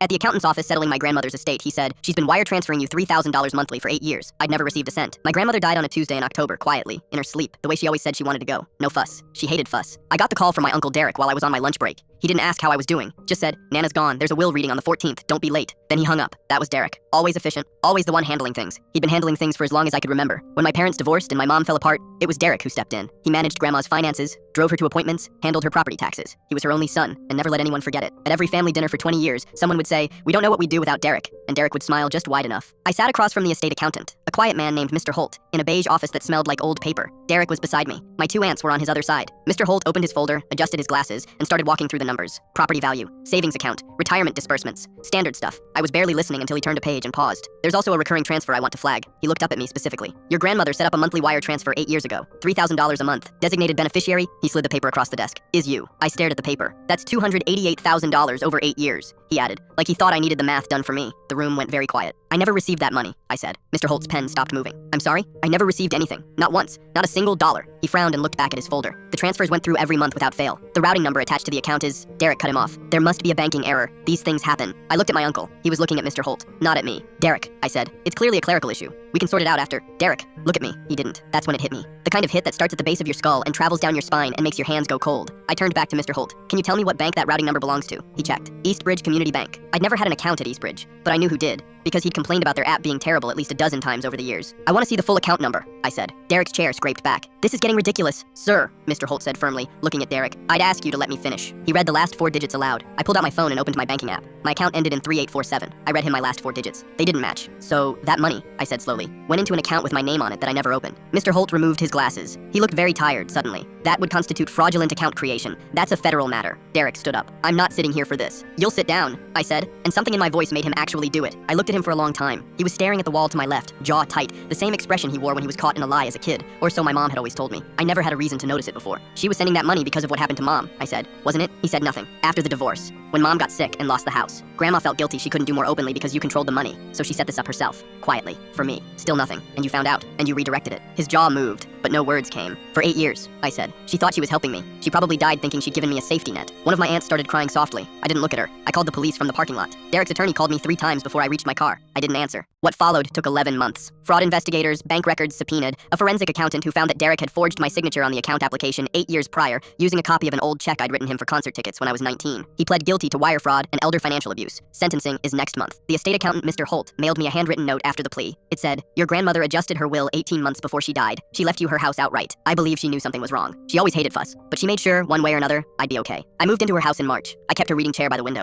At the accountant's office settling my grandmother's estate, he said, "She's been wire transferring you $3,000 monthly for 8 years. I'd never received a cent." My grandmother died on a Tuesday in October, quietly, in her sleep, the way she always said she wanted to go. No fuss. She hated fuss. I got the call from my Uncle Derek while I was on my lunch break. He didn't ask how I was doing, just said, "Nana's gone, there's a will reading on the 14th, don't be late." Then he hung up. That was Derek. Always efficient, always the one handling things. He'd been handling things for as long as I could remember. When my parents divorced and my mom fell apart, it was Derek who stepped in. He managed Grandma's finances, drove her to appointments, handled her property taxes. He was her only son, and never let anyone forget it. At every family dinner for 20 years, someone would say, "We don't know what we'd do without Derek," and Derek would smile just wide enough. I sat across from the estate accountant, a quiet man named Mr. Holt, in a beige office that smelled like old paper. Derek was beside me. My 2 aunts were on his other side. Mr. Holt opened his folder, adjusted his glasses, and started walking through the numbers. Property value, savings account, retirement disbursements, standard stuff. I was barely listening until he turned a page and paused. "There's also a recurring transfer I want to flag." He looked up at me specifically. "Your grandmother set up a monthly wire transfer 8 years ago. $3,000 a month. Designated beneficiary," he slid the paper across the desk, "is you." I stared at the paper. "That's $288,000 over 8 years, he added, like he thought I needed the math done for me. The room went very quiet. "I never received that money," I said. Mr. Holt's pen stopped moving. "I'm sorry? I never received anything. Not once. Not a single dollar." He frowned and looked back at his folder. "The transfers went through every month without fail. The routing number attached to the account is..." Derek cut him off. "There must be a banking error. These things happen." I looked at my uncle. He was looking at Mr. Holt, not at me. "Derek," I said, "it's clearly a clerical issue. We can sort it out after." "Derek, look at me." He didn't. That's when it hit me. The kind of hit that starts at the base of your skull and travels down your spine and makes your hands go cold. I turned back to Mr. Holt. "Can you tell me what bank that routing number belongs to?" He checked. "Eastbridge Community Bank." I'd never had an account at Eastbridge, but I knew who did, because he'd complained about their app being terrible at least a dozen times over the years. "I want to see the full account number," I said. Derek's chair scraped back. "This is getting ridiculous." "Sir," Mr. Holt said firmly, looking at Derek, "I'd ask you to let me finish." He read the last 4 digits aloud. I pulled out my phone and opened my banking app. My account ended in 3847. I read him my last 4 digits. They didn't match. "So, that money," I said slowly, "went into an account with my name on it that I never opened." Mr. Holt removed his glasses. He looked very tired suddenly. "That would constitute fraudulent account creation. That's a federal matter." Derek stood up. "I'm not sitting here for this." "You'll sit down," I said, and something in my voice made him actually do it. I looked at him for a long time. He was staring at the wall to my left, jaw tight, the same expression he wore when he was caught in a lie as a kid, or so my mom had always told me. I never had a reason to notice it before. "She was sending that money because of what happened to Mom," I said. "Wasn't it?" He said nothing. "After the divorce, when Mom got sick and lost the house, Grandma felt guilty she couldn't do more openly because you controlled the money, so she set this up herself, quietly, for me. Still nothing, and you found out, and you redirected it." His jaw moved, but no words came. "For 8 years," I said. "She thought she was helping me. She probably died thinking she'd given me a safety net." One of my aunts started crying softly. I didn't look at her. I called the police from the parking lot. Derek's attorney called me 3 times before I reached my car. I didn't answer. What followed took 11 months. Fraud investigators, bank records subpoenaed, a forensic accountant who found that Derek had forged my signature on the account application 8 years prior, using a copy of an old check I'd written him for concert tickets when I was 19. He pled guilty to wire fraud and elder financial abuse. Sentencing is next month. The estate accountant, Mr. Holt, mailed me a handwritten note after the plea. It said, "Your grandmother adjusted her will 18 months before she died. She left you her house outright. I believe she knew something was wrong. She always hated fuss, but she made sure, one way or another, I'd be okay." I moved into her house in March. I kept her reading chair by the window.